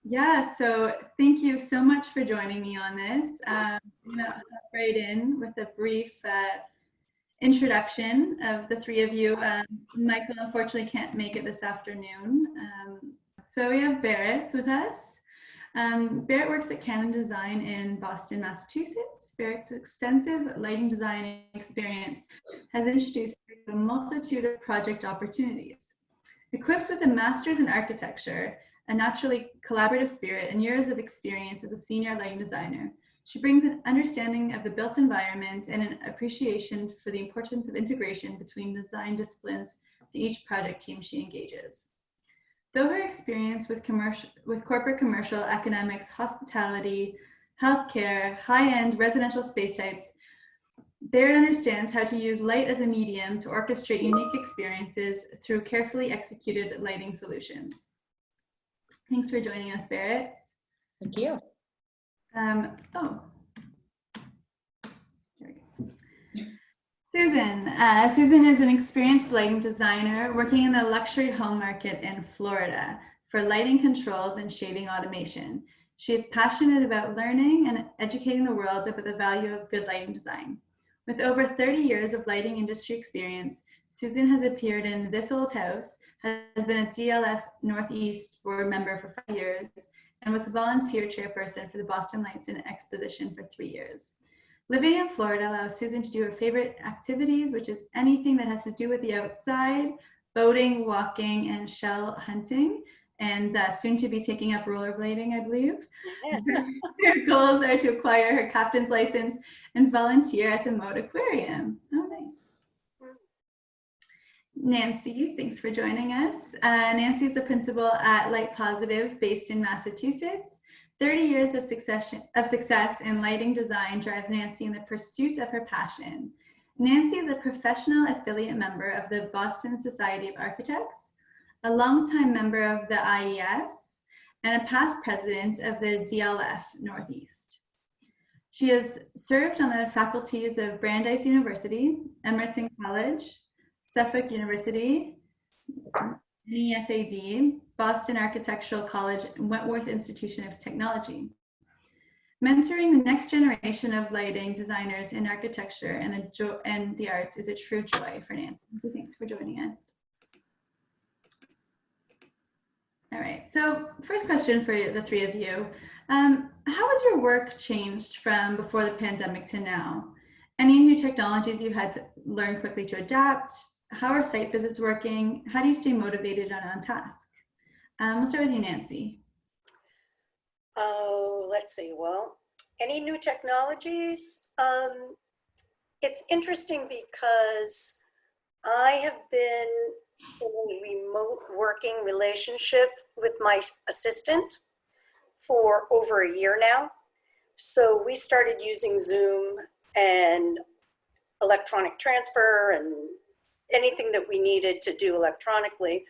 Yeah, so thank you so much for joining me on this. I'm going to hop right in with a brief introduction of the three of you. Michael unfortunately can't make it this afternoon. So we have Barrett with us. Barrett works at Canon Design in Boston, Massachusetts. Barrett's extensive lighting design experience has introduced a multitude of project opportunities. Equipped with a master's in architecture, a naturally collaborative spirit, and years of experience as a senior lighting designer, she brings an understanding of the built environment and an appreciation for the importance of integration between design disciplines to each project team she engages. Though her experience with corporate commercial, academics, hospitality, healthcare, high-end residential space types, Barrett understands how to use light as a medium to orchestrate unique experiences through carefully executed lighting solutions. Thanks for joining us, Barrett. Thank you. Here we go. Susan. Susan is an experienced lighting designer working in the luxury home market in Florida for lighting controls and shading automation. She is passionate about learning and educating the world about the value of good lighting design. With over 30 years of lighting industry experience, Susan has appeared in This Old House, has been a DLF Northeast board member for 5 years, and was a volunteer chairperson for the Boston Lights and Exposition for 3 years. Living in Florida allows Susan to do her favorite activities, which is anything that has to do with the outside, boating, walking, and shell hunting, and soon to be taking up rollerblading, I believe. Her goals are to acquire her captain's license and volunteer at the Moat Aquarium. Oh, nice. Nancy, thanks for joining us. Nancy is the principal at Light Positive, based in Massachusetts. 30 years of success in lighting design drives Nancy in the pursuit of her passion. Nancy is a professional affiliate member of the Boston Society of Architects, a longtime member of the IES, and a past president of the DLF Northeast. She has served on the faculties of Brandeis University, Emerson College, Suffolk University, NESAD, Boston Architectural College, and Wentworth Institution of Technology. Mentoring the next generation of lighting designers in architecture and the arts is a true joy for Nancy. Thanks for joining us. All right, so first question for the three of you. How has your work changed from before the pandemic to now? Any new technologies you had to learn quickly to adapt? How are site visits working? How do you stay motivated and on task? We'll start with you, Nancy. Oh, let's see. Well, any new technologies? It's interesting because I have been in a remote working relationship with my assistant for over a year now. So we started using Zoom and electronic transfer and anything that we needed to do electronically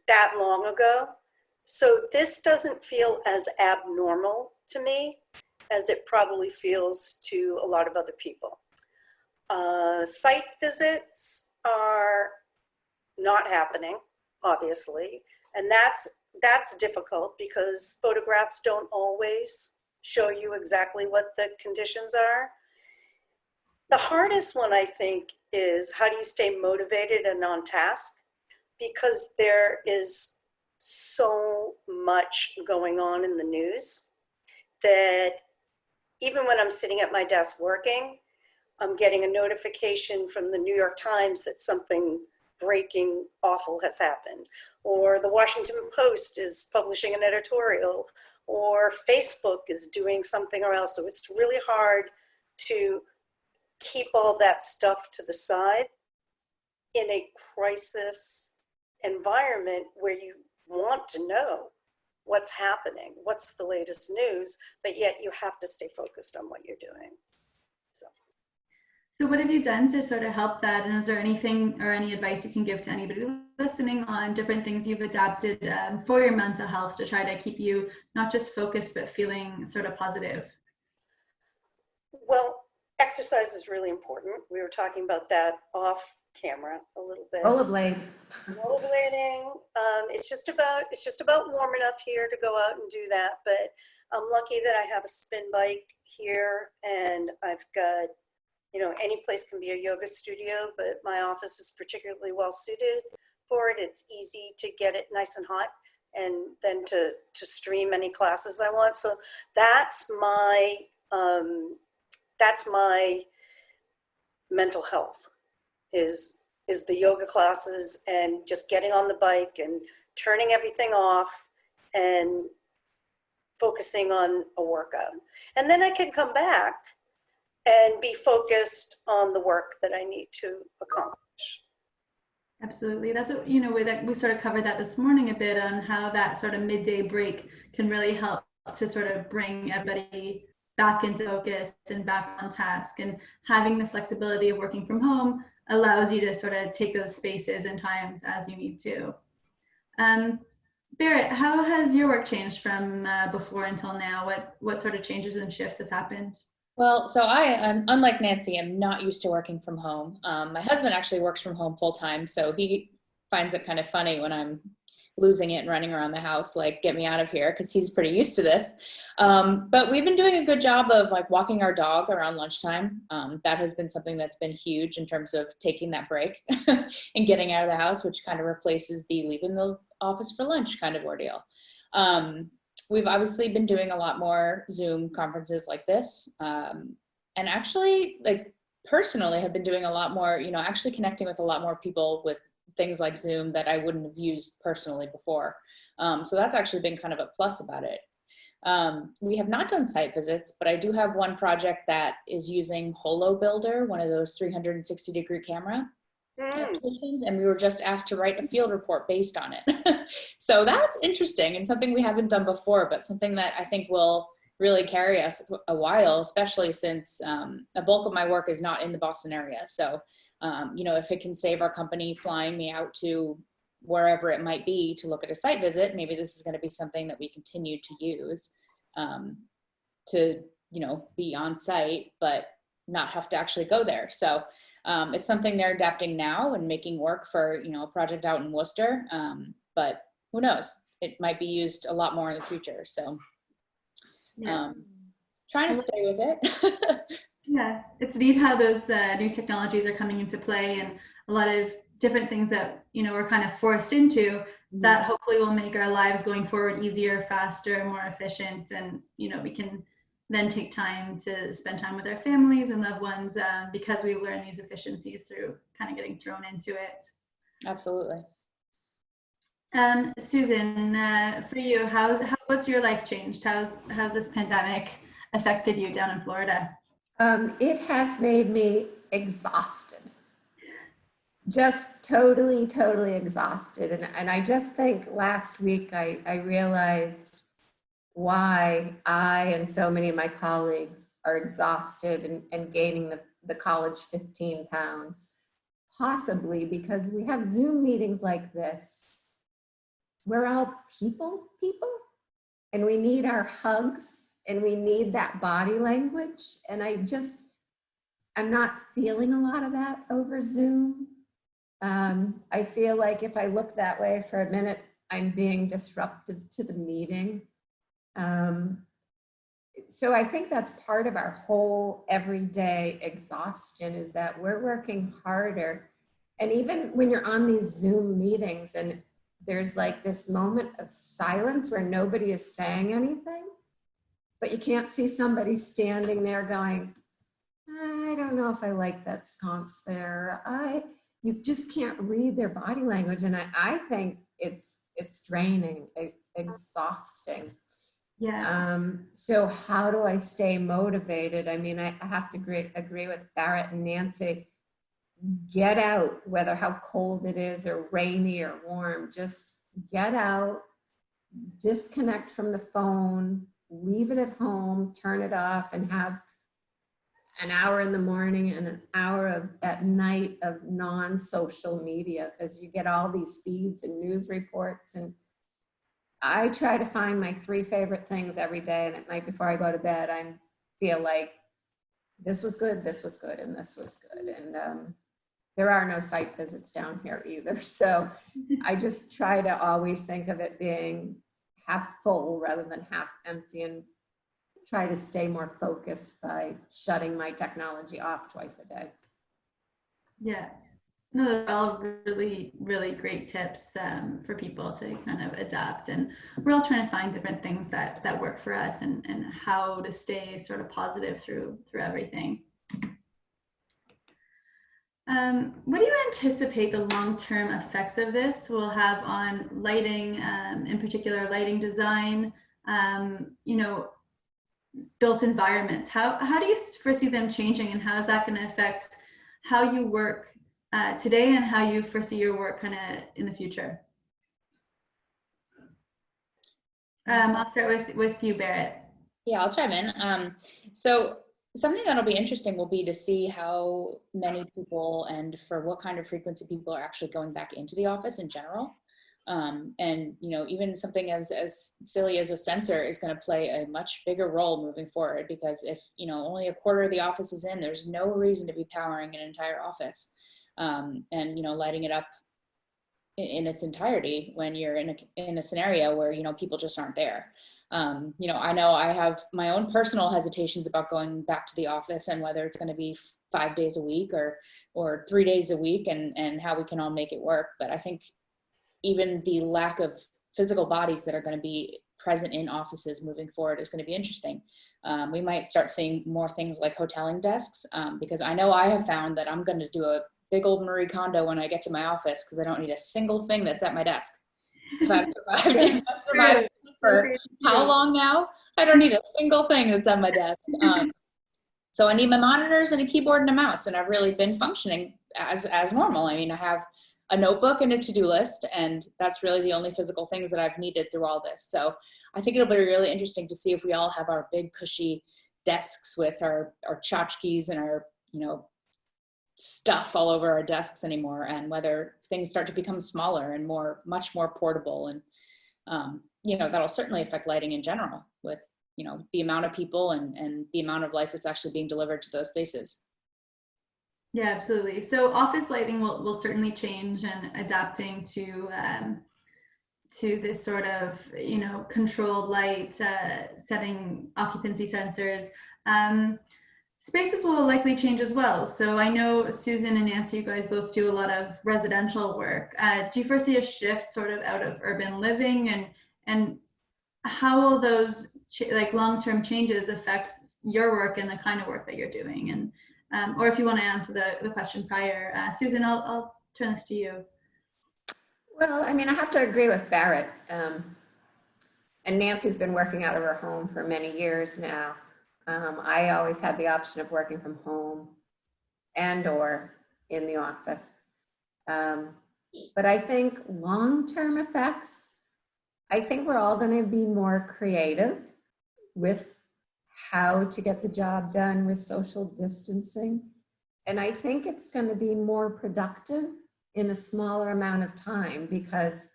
that long ago. So this doesn't feel as abnormal to me as it probably feels to a lot of other people. Site visits are not happening, obviously, and that's difficult because photographs don't always show you exactly what the conditions are. The hardest one, I think, is how do you stay motivated and on task, because there is so much going on in the news that even when I'm sitting at my desk working, I'm getting a notification from the New York Times that something breaking awful has happened, or the Washington Post is publishing an editorial, or Facebook is doing something or else. So it's really hard to keep all that stuff to the side in a crisis environment where you want to know what's happening, what's the latest news, but yet you have to stay focused on what you're doing. So what have you done to sort of help that? And is there anything or any advice you can give to anybody listening on different things you've adapted for your mental health to try to keep you not just focused, but feeling sort of positive? Well, exercise is really important. We were talking about that off camera a little bit. Rollerblade. Rollerblading. It's just about warm enough here to go out and do that. But I'm lucky that I have a spin bike here, and I've got, any place can be a yoga studio, but my office is particularly well suited for it. It's easy to get it nice and hot, and then to stream any classes I want. So that's my mental health is the yoga classes and just getting on the bike and turning everything off and focusing on a workout. And then I can come back and be focused on the work that I need to accomplish. Absolutely. That's what, we sort of covered that this morning a bit on how that sort of midday break can really help to sort of bring everybody back into focus and back on task. And having the flexibility of working from home allows you to sort of take those spaces and times as you need to. Barrett, how has your work changed from before until now? What sort of changes and shifts have happened? Well, so unlike Nancy, I'm not used to working from home. My husband actually works from home full time, so he finds it kind of funny when I'm losing it and running around the house, like, get me out of here, because he's pretty used to this. But we've been doing a good job of like walking our dog around lunchtime. That has been something that's been huge in terms of taking that break and getting out of the house, which kind of replaces the leaving the office for lunch kind of ordeal. We've obviously been doing a lot more Zoom conferences like this. And actually, like, personally have been doing a lot more, actually connecting with a lot more people with things like Zoom that I wouldn't have used personally before. So that's actually been kind of a plus about it. We have not done site visits, but I do have one project that is using Holo Builder, one of those 360-degree camera applications, and we were just asked to write a field report based on it. So that's interesting and something we haven't done before, but something that I think will really carry us a while, especially since a bulk of my work is not in the Boston area. So, if it can save our company flying me out to wherever it might be to look at a site visit, maybe this is going to be something that we continue to use to, be on site, but not have to actually go there. So it's something they're adapting now and making work for, a project out in Worcester. But who knows? It might be used a lot more in the future. So trying to stay with it. Yeah, it's neat how those new technologies are coming into play, and a lot of different things that, we're kind of forced into that hopefully will make our lives going forward easier, faster, more efficient. And, we can then take time to spend time with our families and loved ones because we've learned these efficiencies through kind of getting thrown into it. Absolutely. Susan, for you, what's your life changed? How's this pandemic affected you down in Florida? It has made me exhausted. Just totally exhausted. And I just think last week I realized why I and so many of my colleagues are exhausted and gaining the college 15 pounds, possibly because we have Zoom meetings like this. We're all people, and we need our hugs and we need that body language. And I'm not feeling a lot of that over Zoom. I feel like if I look that way for a minute, I'm being disruptive to the meeting. So I think that's part of our whole everyday exhaustion, is that we're working harder. And even when you're on these Zoom meetings and there's like this moment of silence where nobody is saying anything, but you can't see somebody standing there going, I don't know if I like that sconce there. You just can't read their body language. And I think it's draining, it's exhausting. Yeah. So how do I stay motivated? I mean, I have to agree with Barrett and Nancy. Get out, whether how cold it is or rainy or warm, just get out, disconnect from the phone, leave it at home, turn it off, and have an hour in the morning and an hour at night of non-social media, because you get all these feeds and news reports. And I try to find my 3 favorite things every day, and at night before I go to bed, I feel like this was good, and this was good. And there are no site visits down here either. So I just try to always think of it being half full rather than half empty, and try to stay more focused by shutting my technology off twice a day. Yeah. No, those are all really, really great tips for people to kind of adapt. And we're all trying to find different things that work for us, and how to stay sort of positive through everything. What do you anticipate the long-term effects of this will have on lighting, in particular lighting design, you know, built environments? How do you foresee them changing, and how is that going to affect how you work today and how you foresee your work kind of in the future? I'll start with you, Barrett. Yeah, I'll chime in. So something that'll be interesting will be to see how many people and for what kind of frequency people are actually going back into the office in general. And you know, even something as silly as a sensor is going to play a much bigger role moving forward, because if, you know, only a quarter of the office is in, there's no reason to be powering an entire office and, you know, lighting it up in its entirety when you're in a scenario where, you know, people just aren't there. You know I have my own personal hesitations about going back to the office, and whether it's going to be 5 days a week or 3 days a week, and how we can all make it work. But I think even the lack of physical bodies that are going to be present in offices moving forward is going to be interesting. We might start seeing more things like hoteling desks, because I know I have found that I'm going to do a big old Marie Kondo when I get to my office, because I don't need a single thing that's at my desk. If I've survived for how long now, I don't need a single thing that's at my desk. So I need my monitors and a keyboard and a mouse, and I've really been functioning as normal. I mean, I have a notebook and a to-do list, and that's really the only physical things that I've needed through all this. So I think it'll be really interesting to see if we all have our big cushy desks with our tchotchkes and our, you know, stuff all over our desks anymore, and whether things start to become smaller and much more portable. And you know, that'll certainly affect lighting in general, with, you know, the amount of people and the amount of light that's actually being delivered to those spaces. Yeah, absolutely. So office lighting will certainly change, and adapting to this sort of, you know, controlled light, setting occupancy sensors. Spaces will likely change as well. So I know Susan and Nancy, you guys both do a lot of residential work. Do you foresee a shift sort of out of urban living, and how will those like long-term changes affect your work and the kind of work that you're doing? And or if you want to answer the question prior, Susan, I'll turn this to you. Well, I mean, I have to agree with Barrett. And Nancy's been working out of her home for many years now. I always had the option of working from home and or in the office. But I think long-term effects, I think we're all going to be more creative with how to get the job done with social distancing. And I think it's going to be more productive in a smaller amount of time, because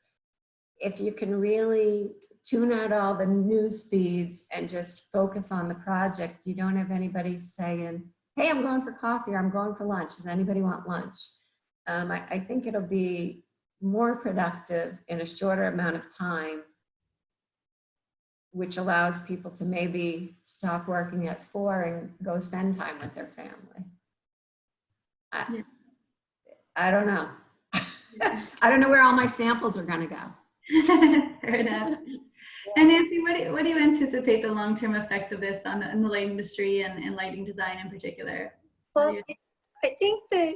if you can really tune out all the news feeds and just focus on the project, you don't have anybody saying, hey, I'm going for coffee, or I'm going for lunch. Does anybody want lunch? I think it'll be more productive in a shorter amount of time, which allows people to maybe stop working at 4 and go spend time with their family. I don't know. I don't know where all my samples are going to go. Fair enough. And Nancy, what do you anticipate the long-term effects of this on the light industry and lighting design in particular? Well, I think that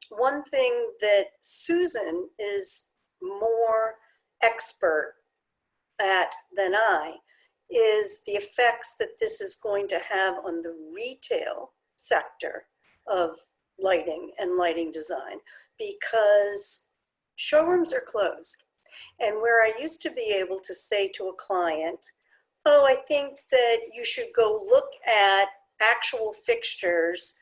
one thing that Susan is more expert at than I is the effects that this is going to have on the retail sector of lighting and lighting design, because showrooms are closed. And where I used to be able to say to a client, oh, I think that you should go look at actual fixtures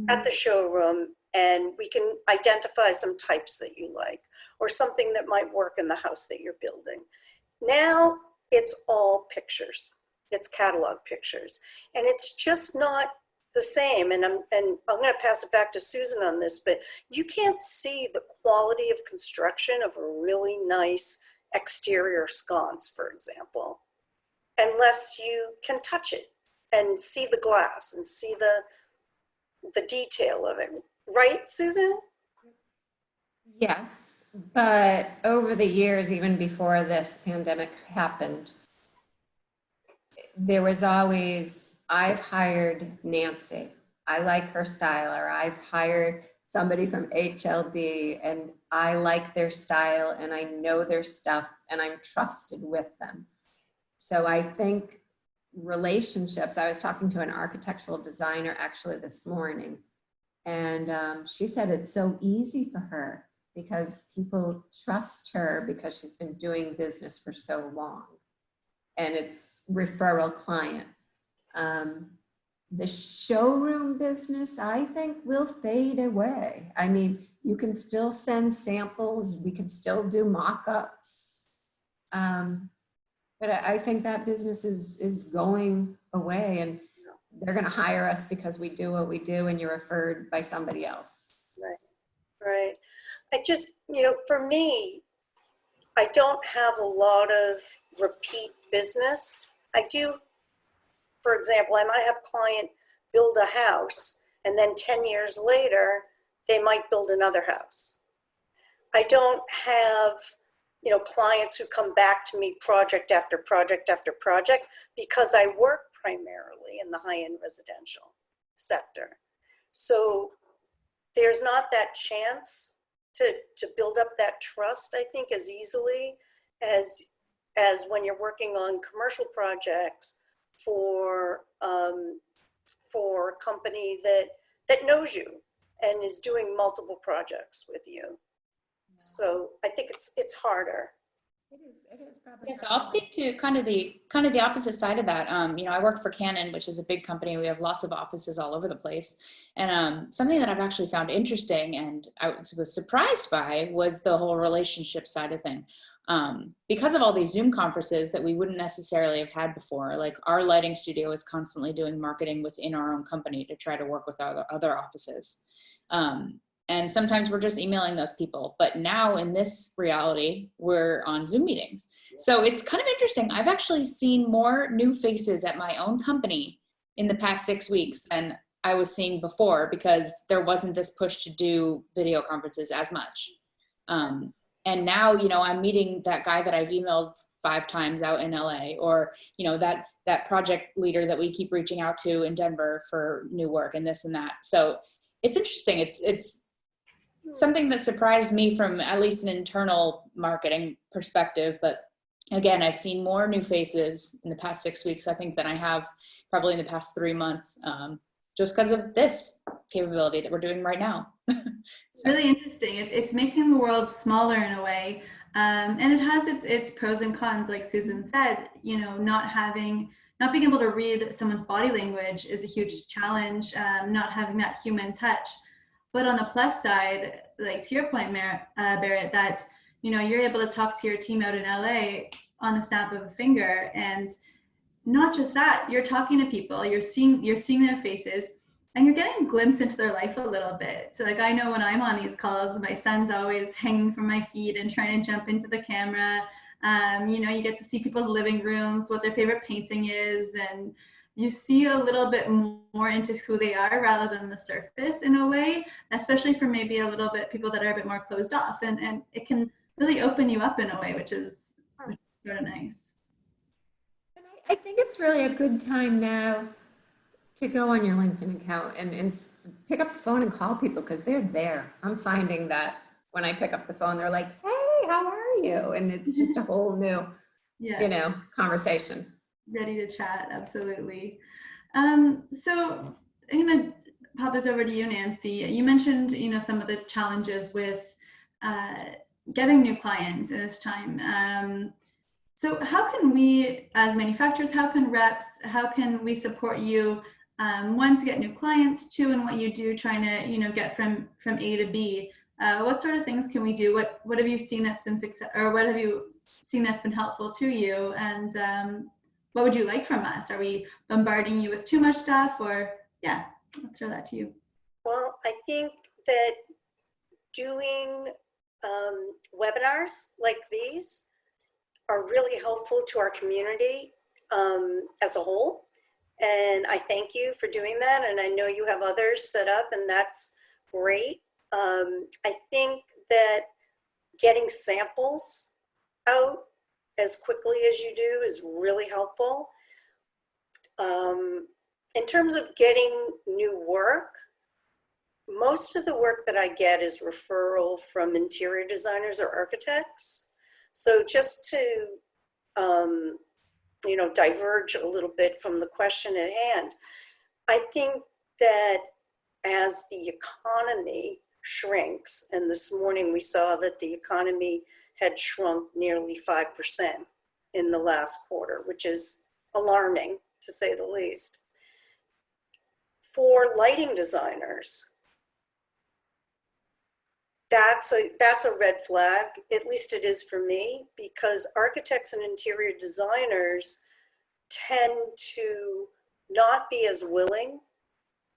at the showroom, and we can identify some types that you like, or something that might work in the house that you're building. Now it's all pictures. It's catalog pictures. And it's just not the same, and I'm going to pass it back to Susan on this, but you can't see the quality of construction of a really nice exterior sconce, for example, unless you can touch it and see the glass and see the detail of it. Right, Susan? Yes, but over the years, even before this pandemic happened, there was always, I've hired Nancy. I like her style, or I've hired somebody from HLD and I like their style and I know their stuff and I'm trusted with them. So I think relationships, I was talking to an architectural designer actually this morning, and she said it's so easy for her because people trust her because she's been doing business for so long, and it's referral client. The showroom business, I think, will fade away. I mean, you can still send samples, we can still do mock-ups. But I think that business is going away, and they're going to hire us because we do what we do and you're referred by somebody else. Right. I just, for me, I don't have a lot of repeat business. I do, for example, I might have a client build a house and then 10 years later, they might build another house. I don't have, clients who come back to me project after project after project because I work primarily in the high-end residential sector. So there's not that chance to build up that trust, I think, as easily as when you're working on commercial projects for a company that knows you and is doing multiple projects with you. So I think it's harder. It is probably. Yes, I'll speak to kind of the opposite side of that. I work for Canon, which is a big company. We have lots of offices all over the place. And something that I've actually found interesting and I was surprised by was the whole relationship side of thing. Because of all these Zoom conferences that we wouldn't necessarily have had before, like our lighting studio is constantly doing marketing within our own company to try to work with other offices. And sometimes we're just emailing those people. But now in this reality, we're on Zoom meetings. So it's kind of interesting. I've actually seen more new faces at my own company in the past 6 weeks than I was seeing before because there wasn't this push to do video conferences as much. And now, I'm meeting that guy that I've emailed 5 times out in LA, or, that project leader that we keep reaching out to in Denver for new work and this and that. So it's interesting. It's something that surprised me from at least an internal marketing perspective. But again, I've seen more new faces in the past 6 weeks, I think, than I have probably in the past 3 months, just because of this capability that we're doing right now. So. Really interesting. It's making the world smaller in a way. And it has its pros and cons, like Susan said, not being able to read someone's body language is a huge challenge, not having that human touch. But on the plus side, like to your point, Barrett, that, you're able to talk to your team out in LA on the snap of a finger. And not just that, you're talking to people, you're seeing their faces, and you're getting a glimpse into their life a little bit. So like, I know when I'm on these calls, my son's always hanging from my feet and trying to jump into the camera. You get to see people's living rooms, what their favorite painting is, and you see a little bit more into who they are rather than the surface in a way, especially for maybe a little bit people that are a bit more closed off, and it can really open you up in a way, which is sort of nice. And I think it's really a good time now to go on your LinkedIn account and pick up the phone and call people because they're there. I'm finding that when I pick up the phone, they're like, hey, how are you? And it's just a whole new, conversation. Ready to chat, absolutely. So I'm going to pop this over to you, Nancy. You mentioned, some of the challenges with getting new clients in this time. So how can we, as manufacturers, how can reps, how can we support you, one, to get new clients, two, in what you do, trying to, get from A to B? What sort of things can we do? What have you seen that's been success, or what have you seen that's been helpful to you? And what would you like from us? Are we bombarding you with too much stuff, or I'll throw that to you. Well, I think that doing webinars like these are really helpful to our community as a whole. And I thank you for doing that. And I know you have others set up, and that's great. I think that getting samples out as quickly as you do is really helpful. In terms of getting new work, most of the work that I get is referral from interior designers or architects. So just to, diverge a little bit from the question at hand, I think that as the economy shrinks, and this morning we saw that the economy had shrunk nearly 5% in the last quarter, which is alarming to say the least. For lighting designers, that's a red flag, at least it is for me, because architects and interior designers tend to not be as willing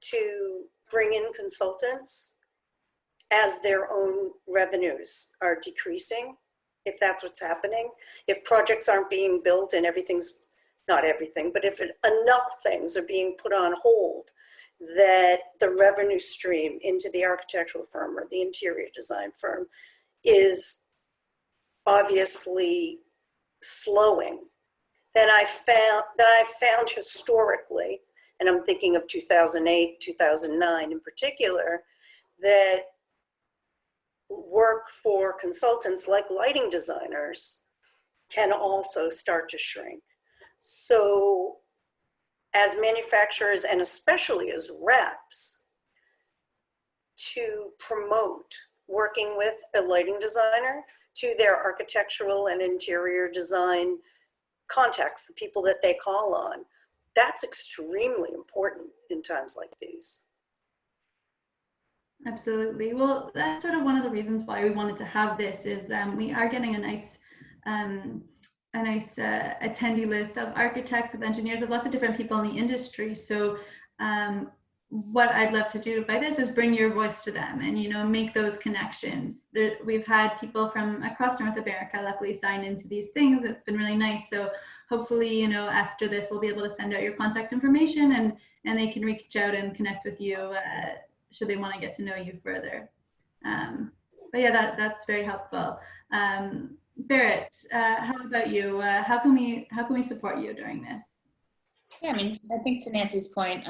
to bring in consultants as their own revenues are decreasing, if that's what's happening. If projects aren't being built and everything's, not everything, but if enough things are being put on hold, that the revenue stream into the architectural firm or the interior design firm is obviously slowing. That I found historically, and I'm thinking of 2008, 2009 in particular, that work for consultants like lighting designers can also start to shrink. So as manufacturers, and especially as reps, to promote working with a lighting designer to their architectural and interior design contacts, the people that they call on, that's extremely important in times like these. Absolutely. Well, that's sort of one of the reasons why we wanted to have this is we are getting a nice attendee list of architects, of engineers, of lots of different people in the industry. So what I'd love to do by this is bring your voice to them and, make those connections. We've had people from across North America luckily sign into these things. It's been really nice. So hopefully, after this, we'll be able to send out your contact information and they can reach out and connect with you should they want to get to know you further. But yeah, that's very helpful. Barrett, how about you? How can we support you during this? Yeah, I mean, I think to Nancy's point,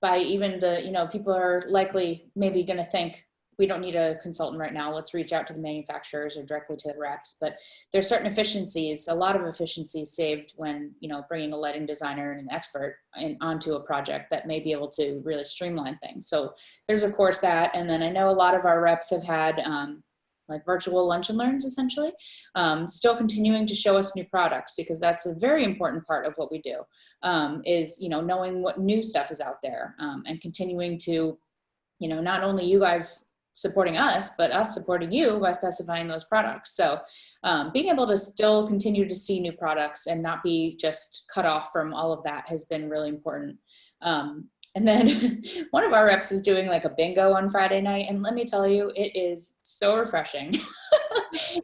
by even the, people are likely maybe going to think we don't need a consultant right now. Let's reach out to the manufacturers or directly to the reps. But there's certain efficiencies, a lot of efficiencies saved when, bringing a lighting designer and an expert onto a project that may be able to really streamline things. So there's of course that. And then I know a lot of our reps have had like virtual lunch and learns essentially, still continuing to show us new products, because that's a very important part of what we do, is, knowing what new stuff is out there, and continuing to, not only you guys supporting us, but us supporting you by specifying those products. So being able to still continue to see new products and not be just cut off from all of that has been really important. And then one of our reps is doing like a bingo on Friday night. And let me tell you, it is so refreshing.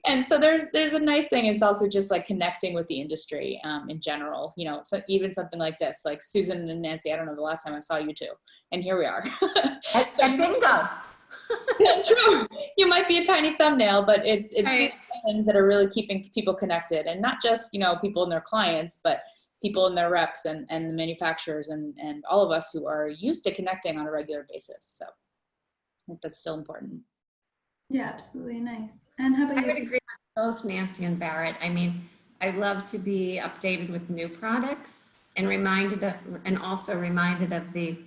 And so there's a nice thing. It's also just like connecting with the industry in general, so even something like this, like Susan and Nancy, I don't know the last time I saw you two, and here we are. At bingo. Yeah, true. You might be a tiny thumbnail, but it's right. These things that are really keeping people connected, and not just, people and their clients, but people and their reps and the manufacturers and all of us who are used to connecting on a regular basis. So I think that's still important. Yeah, absolutely. Nice. And how about you? I would agree with both Nancy and Barrett. I mean, I love to be updated with new products and also reminded of the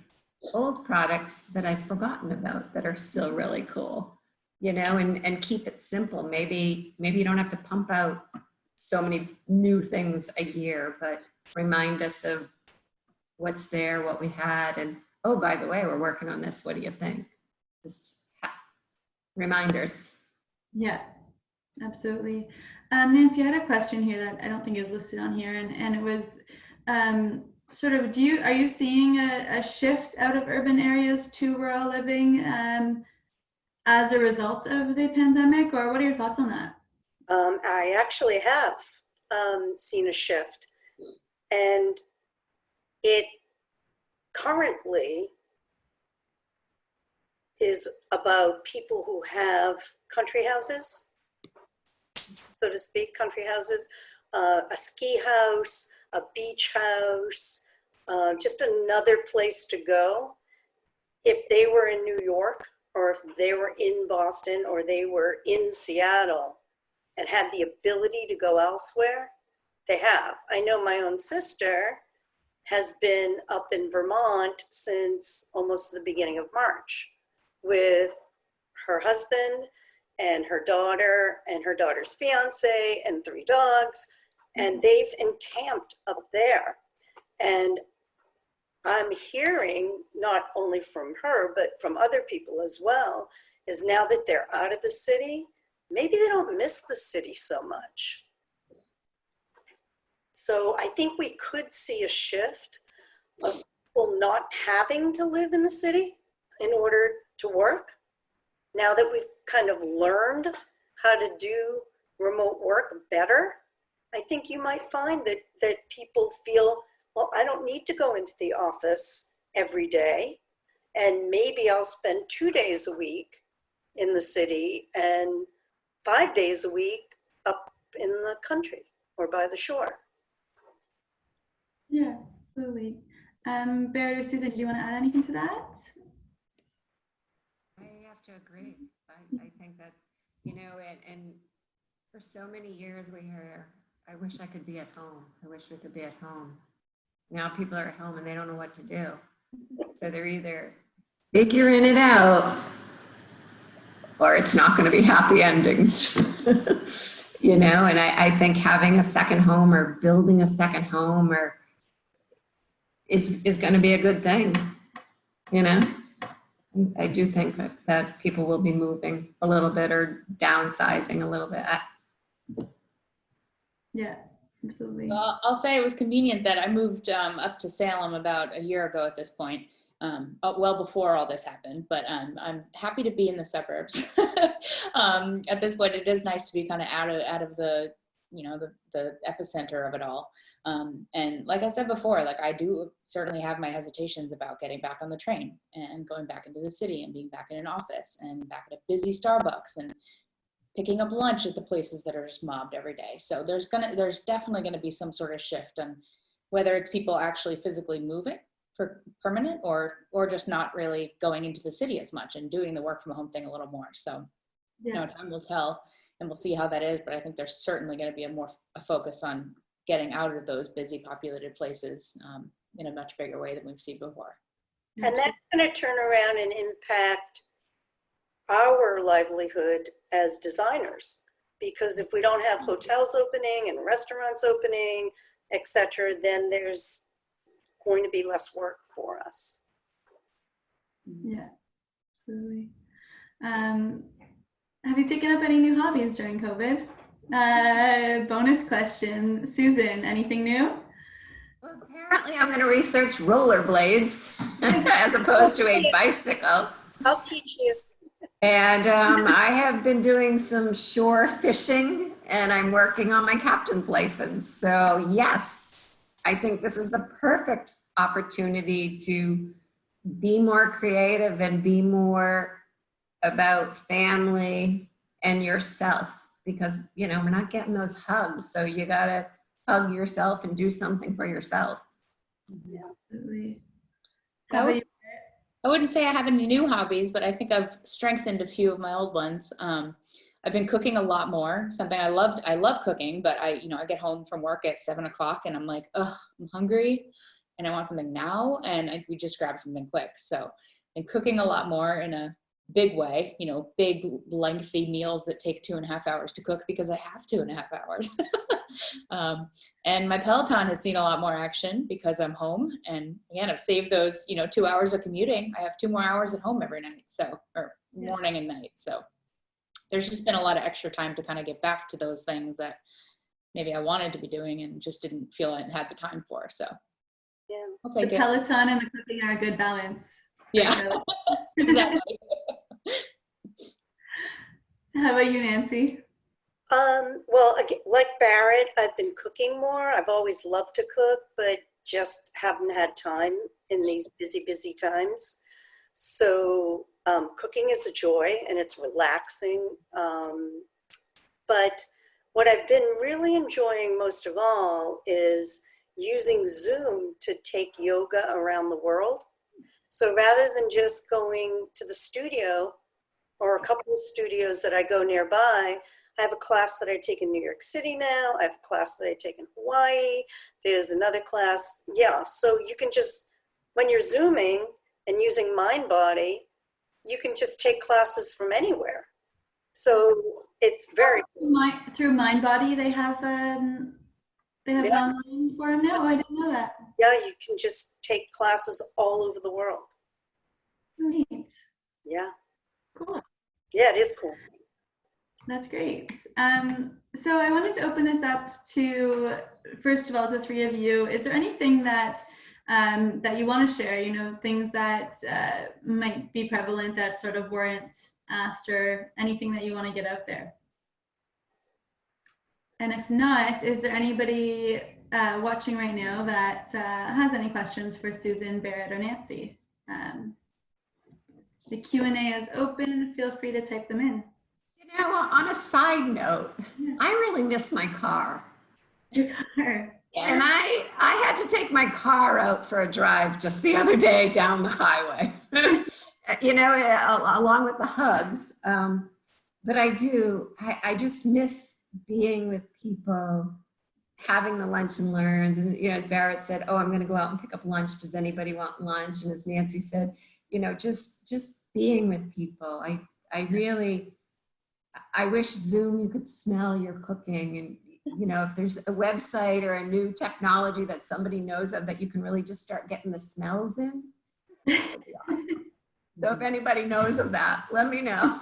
old products that I've forgotten about that are still really cool, and keep it simple. Maybe you don't have to pump out so many new things a year, but remind us of what's there, what we had, and oh, by the way, we're working on this. What do you think? Just reminders. Yeah, absolutely. Nancy, I had a question here that I don't think is listed on here, and it was sort of, are you seeing a shift out of urban areas to rural living as a result of the pandemic, or what are your thoughts on that? I actually have seen a shift, and it currently is about people who have country houses, so to speak, country houses, a ski house, a beach house, just another place to go. If they were in New York, or if they were in Boston, or they were in Seattle and had the ability to go elsewhere, they have. I know my own sister has been up in Vermont since almost the beginning of March with her husband and her daughter's fiance and 3 dogs, and they've encamped up there. And I'm hearing, not only from her, but from other people as well, is now that they're out of the city, maybe they don't miss the city so much. So I think we could see a shift of people not having to live in the city in order to work. Now that we've kind of learned how to do remote work better, I think you might find that people feel, well, I don't need to go into the office every day, and maybe I'll spend 2 days a week in the city and 5 days a week up in the country or by the shore. Yeah, absolutely. Barrett or Susan, do you want to add anything to that? I have to agree. I think that's, and for so many years we hear, I wish I could be at home. I wish we could be at home. Now people are at home and they don't know what to do. So they're either figuring it out or it's not going to be happy endings. And I think having a second home or building a second home or is going to be a good thing. I do think that people will be moving a little bit or downsizing a little bit. Yeah, absolutely. Well, I'll say it was convenient that I moved up to Salem about a year ago at this point, well before all this happened, but I'm happy to be in the suburbs. At this point, it is nice to be kind of out of the the epicenter of it all. And like I said before, like I do certainly have my hesitations about getting back on the train and going back into the city and being back in an office and back at a busy Starbucks and picking up lunch at the places that are just mobbed every day. So there's definitely gonna be some sort of shift on whether it's people actually physically moving for permanent or just not really going into the city as much and doing the work from home thing a little more. So time will tell. And we'll see how that is, but I think there's certainly going to be a focus on getting out of those busy populated places in a much bigger way than we've seen before. And that's going to turn around and impact our livelihood as designers, because if we don't have hotels opening and restaurants opening, etc., then there's going to be less work for us. Yeah, absolutely. Have you taken up any new hobbies during COVID? Bonus question, Susan, anything new? Well, apparently I'm going to research rollerblades as opposed to a bicycle. I'll teach you. And I have been doing some shore fishing and I'm working on my captain's license. So yes, I think this is the perfect opportunity to be more creative and be more about family and yourself, because we're not getting those hugs, so you gotta hug yourself and do something for yourself. Yeah, Absolutely. I wouldn't say I have any new hobbies, but I think I've strengthened a few of my old ones. I've been cooking a lot more, something I love cooking, but I get home from work at 7 o'clock and I'm like, oh, I'm hungry and I want something now, and we just grab something quick. So I've been cooking a lot more in a big way, big lengthy meals that take 2.5 hours to cook because I have 2.5 hours. And my Peloton has seen a lot more action because I'm home, and again, I've saved those 2 hours of commuting. I have 2 more hours at home every night, or morning and night. So there's just been a lot of extra time to kind of get back to those things that maybe I wanted to be doing and just didn't feel I had the time for. So yeah. I'll The take it. Peloton and the cooking are a good balance. Yeah, exactly. How about you, Nancy? Well, again, like Barrett, I've been cooking more. I've always loved to cook, but just haven't had time in these busy, busy times. So cooking is a joy and it's relaxing. But what I've been really enjoying most of all is using Zoom to take yoga around the world. So rather than just going to the studio or a couple of studios that I go nearby, I have a class that I take in New York City now. I have a class that I take in Hawaii. There's another class. Yeah, so you can just, when you're Zooming and using Mind Body, you can just take classes from anywhere. So it's very cool. Through MindBody, they have an Yeah. online forum now. Oh, I didn't know that. Yeah, you can just take classes all over the world. Neat. Yeah. Cool. Yeah, it is cool. That's great. So I wanted to open this up to, first of all, to three of you. Is there anything that that you want to share? You know, things that might be prevalent that sort of weren't asked, or anything that you want to get out there? And if not, is there anybody watching right now that has any questions for Susan, Barrett, or Nancy? The Q&A is open. Feel free to type them in. You know, on a side note, I really miss my car. Your car. And I had to take my car out for a drive just the other day down the highway, you know, along with the hugs. But I just miss being with people, having the lunch and learns. And, you know, as Barrett said, oh, I'm going to go out and pick up lunch. Does anybody want lunch? And as Nancy said, you know, just being with people. I wish Zoom, you could smell your cooking, and, you know, if there's a website or a new technology that somebody knows of that you can really just start getting the smells in, that would be awesome. So if anybody knows of that, let me know.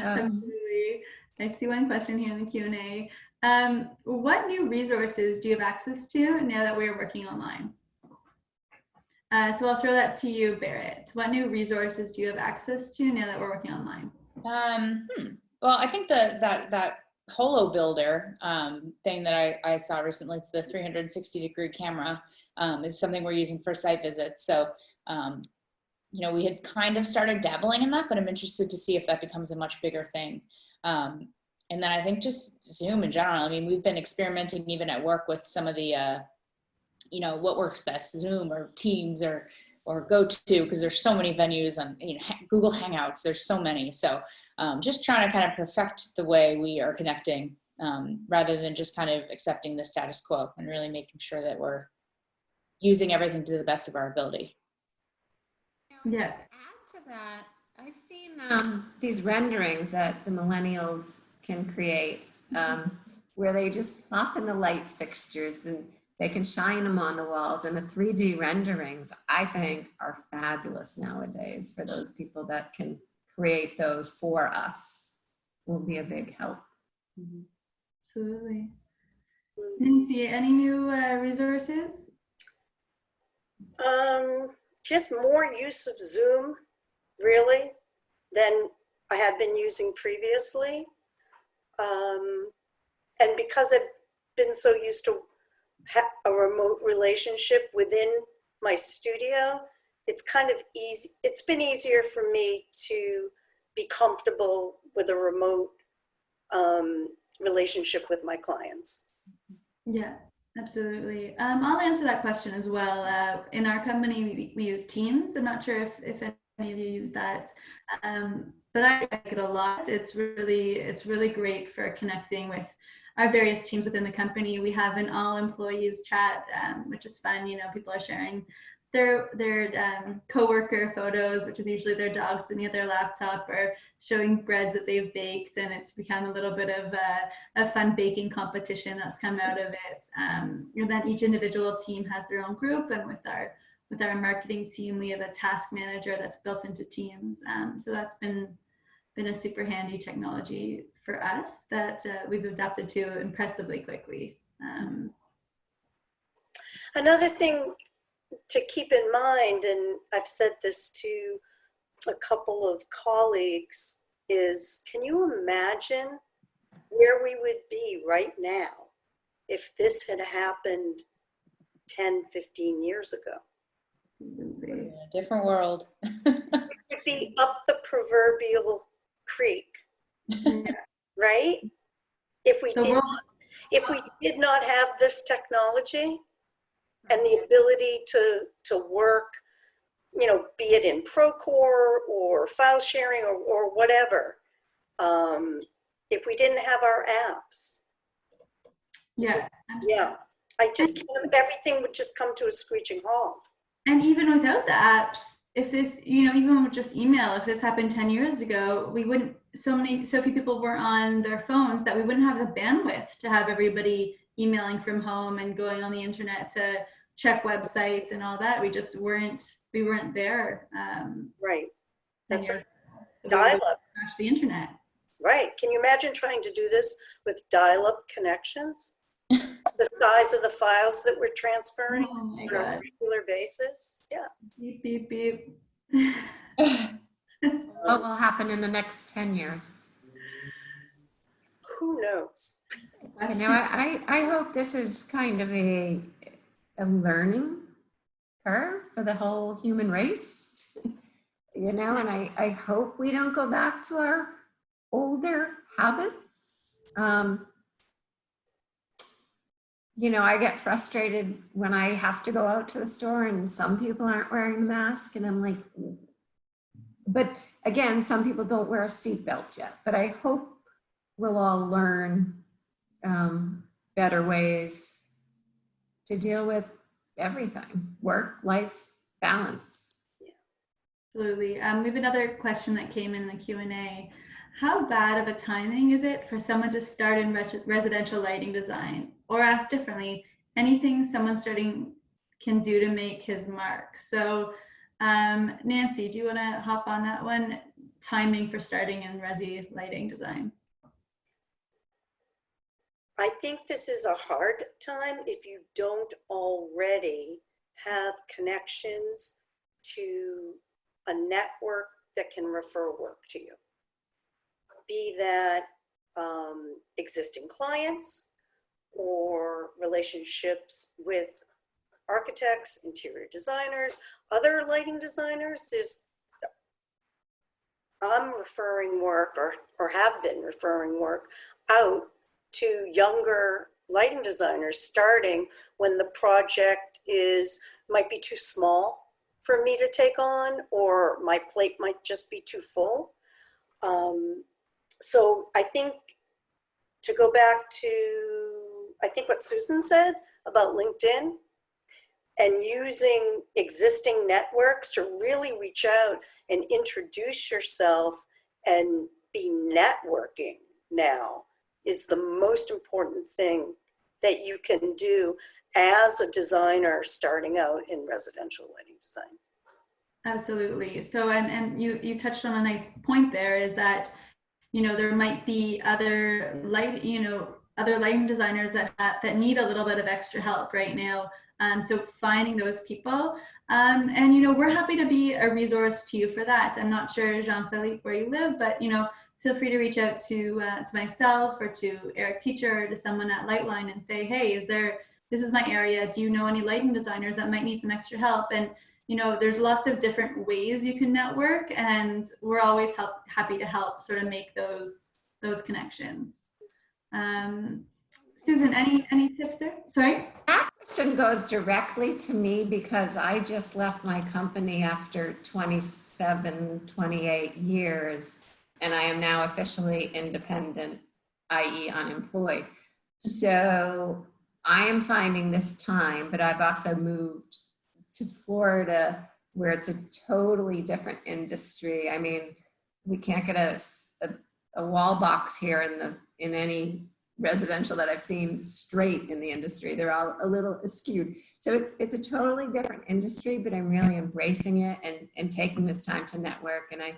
Absolutely. I see one question here in the Q&A. What new resources do you have access to now that we're working online? So I'll throw that to you, Barrett. What new resources do you have access to now that we're working online? Well, I think that Holo Builder thing that I saw recently, it's the 360-degree camera, is something we're using for site visits. So, you know, we had kind of started dabbling in that, but I'm interested to see if that becomes a much bigger thing. And then I think just Zoom in general. I mean, we've been experimenting even at work with some of the, you know, what works best, Zoom or Teams or GoTo, because there's so many venues on, you know, Google Hangouts, there's so many. So just trying to kind of perfect the way we are connecting rather than just kind of accepting the status quo, and really making sure that we're using everything to the best of our ability. Yeah. To add to that, I've seen these renderings that the millennials can create where they just plop in the light fixtures and they can shine them on the walls, and the 3D renderings, I think, are fabulous nowadays for those people that can create those for us. Will be a big help. Absolutely. Nancy, any new resources? Just more use of Zoom, really, than I had been using previously. And because I've been so used to a remote relationship within my studio, it's kind of easy. It's been easier for me to be comfortable with a remote relationship with my clients. Yeah, absolutely. I'll answer that question as well. In our company, we use Teams. I'm not sure if any of you use that, but I like it a lot. It's really great for connecting with our various teams within the company. We have an all employees chat, which is fun. You know, people are sharing their coworker photos, which is usually their dog sitting at their laptop or showing breads that they've baked, and it's become a little bit of a fun baking competition that's come out of it. And then each individual team has their own group, and with our marketing team, we have a task manager that's built into Teams. So that's been a super handy technology for us that we've adapted to impressively quickly. Another thing to keep in mind, and I've said this to a couple of colleagues, is can you imagine where we would be right now if this had happened 10, 15 years ago? In a different world. We'd be up the proverbial creek, right? If we did not have this technology and the ability to work, you know, be it in Procore or file sharing or whatever, if we didn't have our apps. Yeah. Yeah. I just can't, everything would just come to a screeching halt. And even without the apps, if this, you know, even with just email, if this happened 10 years ago, we wouldn't, so few people were on their phones that we wouldn't have the bandwidth to have everybody emailing from home and going on the internet to check websites and all that. We just weren't there. Right. That's years ago. So dial-up. Crash the internet. Right. Can you imagine trying to do this with dial-up connections? The size of the files that we're transferring Oh my on God. a regular basis? Yeah. Beep, beep, beep. What will happen in the next 10 years? Who knows? You know, I hope this is kind of a learning curve for the whole human race, you know, and I hope we don't go back to our older habits. You know, I get frustrated when I have to go out to the store and some people aren't wearing a mask, and I'm like, but again, some people don't wear a seatbelt yet, but I hope we'll all learn better ways to deal with everything, work, life, balance. Absolutely. We have another question that came in the Q&A. How bad of a timing is it for someone to start in residential lighting design? Or asked differently, anything someone starting can do to make his mark? So Nancy, do you want to hop on that one? Timing for starting in resi lighting design. I think this is a hard time if you don't already have connections to a network that can refer work to you. Be that existing clients or relationships with architects, interior designers, other lighting designers. I'm referring work or have been referring work out to younger lighting designers starting when the project might be too small for me to take on, or my plate might just be too full. So I think to go back to, I think what Susan said about LinkedIn and using existing networks to really reach out and introduce yourself and be networking now is the most important thing that you can do as a designer starting out in residential lighting design. Absolutely. So, and you touched on a nice point there, is that, you know, there might be other lighting designers that need a little bit of extra help right now. So finding those people, and, you know, we're happy to be a resource to you for that. I'm not sure, Jean-Philippe, where you live, but, you know, feel free to reach out to myself or to Eric Teacher or to someone at Lightline and say, hey, this is my area. Do you know any lighting designers that might need some extra help? And, you know, there's lots of different ways you can network, and we're always happy to help sort of make those connections. Susan, any tips there? Sorry? That question goes directly to me because I just left my company after 28 years, and I am now officially independent, i.e. unemployed. So I am finding this time, but I've also moved to Florida where it's a totally different industry. I mean, we can't get a wall box here in any residential that I've seen straight in the industry. They're all a little askew. So it's a totally different industry, but I'm really embracing it and taking this time to network. And I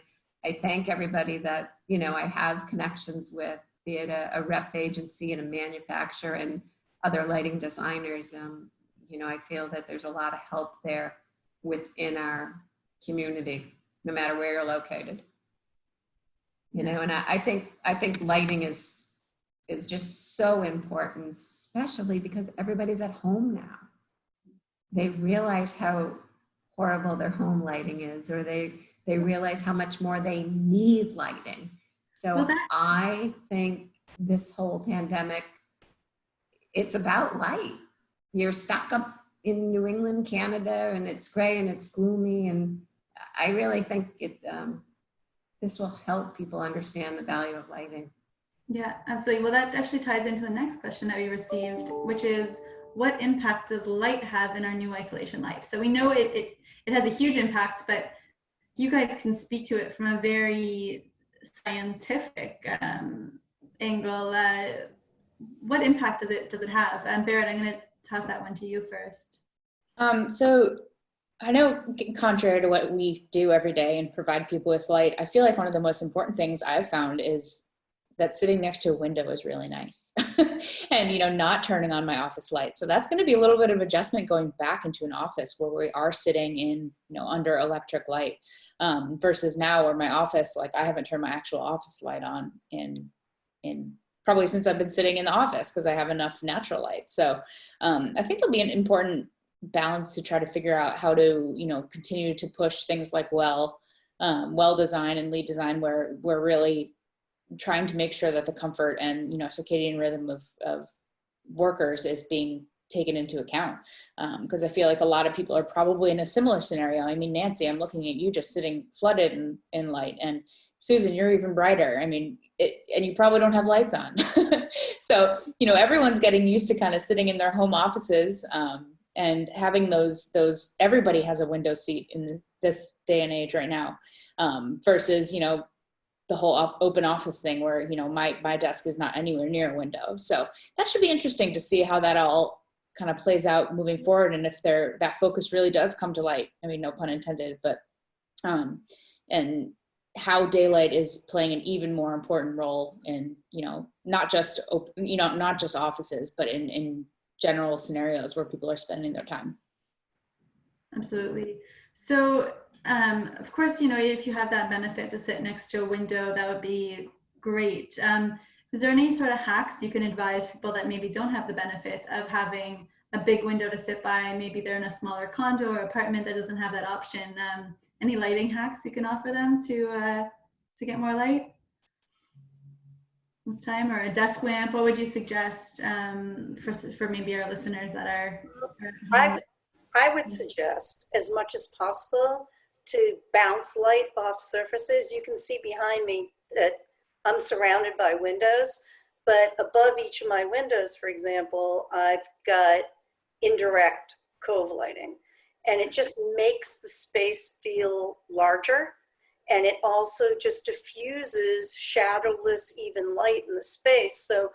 thank everybody that, you know, I have connections with, be it a rep agency and a manufacturer and other lighting designers. you know, I feel that there's a lot of help there within our community, no matter where you're located. You know, and I think lighting is just so important, especially because everybody's at home now. They realize how horrible their home lighting is, or they realize how much more they need lighting. So I think this whole pandemic, it's about light. You're stuck up in New England, Canada, and it's gray and it's gloomy. And I really think this will help people understand the value of lighting. Yeah, absolutely. Well, that actually ties into the next question that we received, which is, what impact does light have in our new isolation life? So we know it has a huge impact, but you guys can speak to it from a very scientific angle. What impact does it have? Barrett, I'm going to toss that one to you first. So I know, contrary to what we do every day and provide people with light, I feel like one of the most important things I've found is that sitting next to a window is really nice. And, you know, not turning on my office light. So that's going to be a little bit of adjustment going back into an office where we are sitting in, you know, under electric light, versus now where my office, like I haven't turned my actual office light on in probably since I've been sitting in the office because I have enough natural light. So I think it'll be an important balance to try to figure out how to, you know, continue to push things like well design and lead design, where we're really trying to make sure that the comfort and, you know, circadian rhythm of workers is being taken into account. Because I feel like a lot of people are probably in a similar scenario. I mean, Nancy, I'm looking at you just sitting flooded in light, and Susan, you're even brighter. I mean, and you probably don't have lights on. So, you know, everyone's getting used to kind of sitting in their home offices, and having those, everybody has a window seat in this day and age right now, versus, you know, the whole open office thing where, you know, my desk is not anywhere near a window. So that should be interesting to see how that all kind of plays out moving forward. And if that focus really does come to light, I mean, no pun intended, but, and how daylight is playing an even more important role in, you know, not just offices, but in general scenarios where people are spending their time. Absolutely. So, of course, you know, if you have that benefit to sit next to a window, that would be great. Is there any sort of hacks you can advise people that maybe don't have the benefit of having a big window to sit by? Maybe they're in a smaller condo or apartment that doesn't have that option. Any lighting hacks you can offer them to get more light this time, or a desk lamp? What would you suggest for maybe our listeners that are? I would suggest, as much as possible, to bounce light off surfaces. You can see behind me that I'm surrounded by windows, but above each of my windows, for example, I've got indirect cove lighting, and it just makes the space feel larger, and it also just diffuses shadowless, even light in the space. So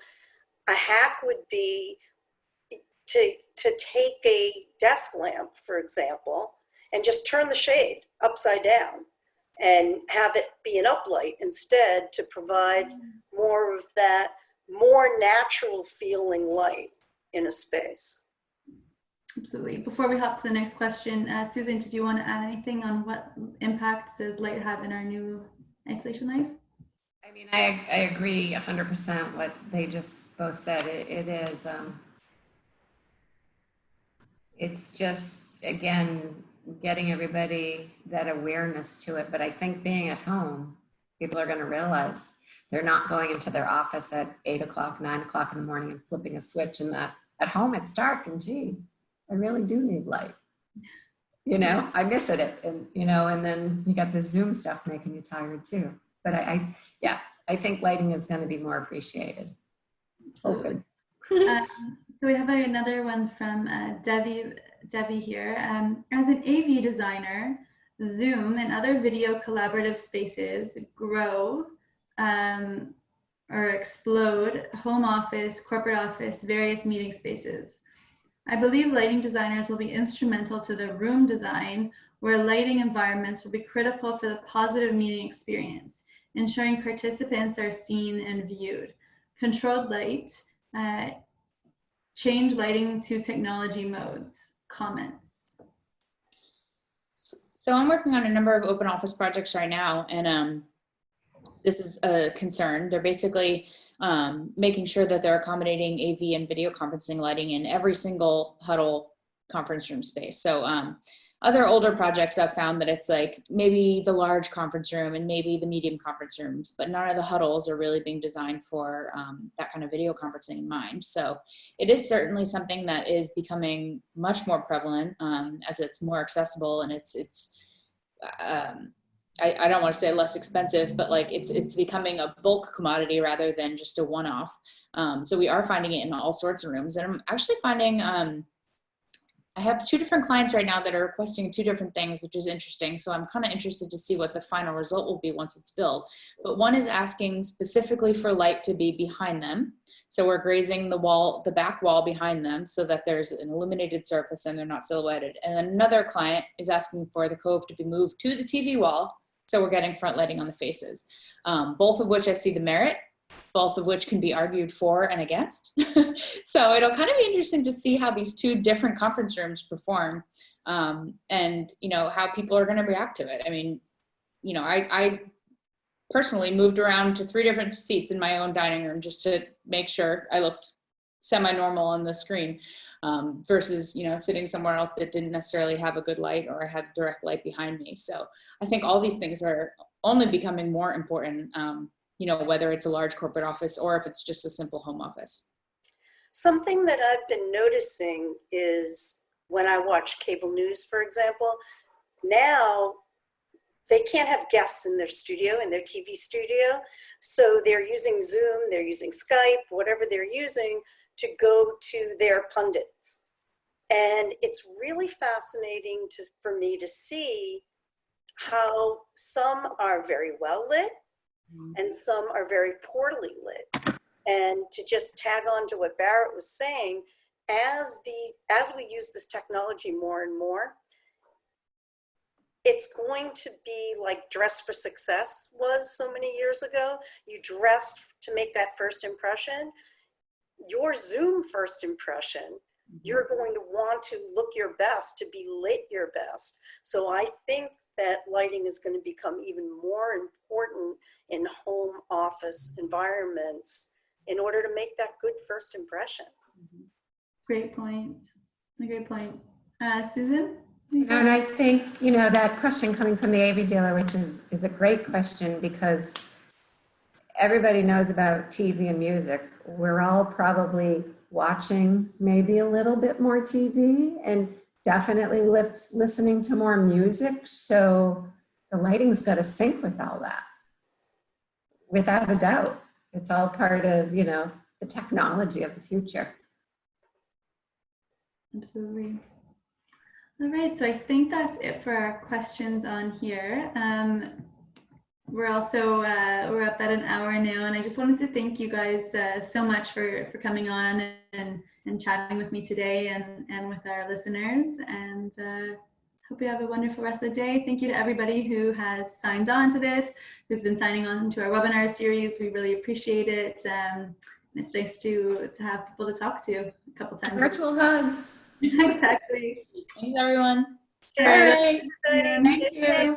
a hack would be to take a desk lamp, for example, and just turn the shade upside down and have it be an uplight instead, to provide more of that more natural feeling light in a space. Absolutely. Before we hop to the next question, Susan, did you want to add anything on what impacts does light have in our new isolation life? I mean, I agree 100% what they just both said. It is, it's just, again, getting everybody that awareness to it. But I think being at home, people are going to realize they're not going into their office at 8 o'clock, 9 o'clock in the morning and flipping a switch, and that at home it's dark, and gee, I really do need light. You know, I miss it. And, you know, and then you got the Zoom stuff making you tired too. But I think lighting is going to be more appreciated. Open. So we have another one from Debbie here. As an AV designer, Zoom and other video collaborative spaces grow or explode home office, corporate office, various meeting spaces. I believe lighting designers will be instrumental to the room design, where lighting environments will be critical for the positive meeting experience, ensuring participants are seen and viewed. Controlled light change lighting to technology modes? Comments? So I'm working on a number of open office projects right now, and this is a concern. They're basically making sure that they're accommodating AV and video conferencing lighting in every single huddle conference room space. So other older projects I've found that it's like maybe the large conference room and maybe the medium conference rooms, but none of the huddles are really being designed for that kind of video conferencing in mind. So it is certainly something that is becoming much more prevalent as it's more accessible, and I don't want to say less expensive, but like it's becoming a bulk commodity rather than just a one-off. So we are finding it in all sorts of rooms, and I'm actually finding I have 2 different clients right now that are requesting 2 different things, which is interesting. So I'm kind of interested to see what the final result will be once it's built. But one is asking specifically for light to be behind them. So we're grazing the wall, the back wall behind them, so that there's an illuminated surface and they're not silhouetted. And then another client is asking for the cove to be moved to the TV wall, so we're getting front lighting on the faces. Both of which I see the merit, both of which can be argued for and against. So it'll kind of be interesting to see how these 2 different conference rooms perform, and how people are going to react to it. I mean, I personally moved around to 3 different seats in my own dining room just to make sure I looked semi-normal on the screen, versus sitting somewhere else that didn't necessarily have a good light or had direct light behind me. So I think all these things are only becoming more important, whether it's a large corporate office or if it's just a simple home office. Something that I've been noticing is when I watch cable news, for example, now they can't have guests in their studio, in their TV studio. So they're using Zoom, they're using Skype, whatever they're using to go to their pundits. And it's really fascinating for me to see how some are very well lit and some are very poorly lit. And to just tag on to what Barrett was saying, as we use this technology more and more, it's going to be like Dress for Success was so many years ago. You dressed to make that first impression. Your Zoom first impression, you're going to want to look your best, to be lit your best. So I think that lighting is going to become even more important in home office environments in order to make that good first impression. Great point. A great point. Susan? And I think, that question coming from the AV dealer, which is a great question, because everybody knows about TV and music. We're all probably watching maybe a little bit more TV and definitely listening to more music. So the lighting's got to sync with all that, without a doubt. It's all part of, the technology of the future. Absolutely. All right, so I think that's it for our questions on here. We're also, we're up at an hour now, and I just wanted to thank you guys so much for coming on and chatting with me today and with our listeners, and hope you have a wonderful rest of the day. Thank you to everybody who has signed on to this, who's been signing on to our webinar series. We really appreciate it. It's nice to have people to talk to a couple times. Virtual hugs. Exactly. Thanks, everyone. Bye. Thank you.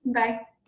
Bye.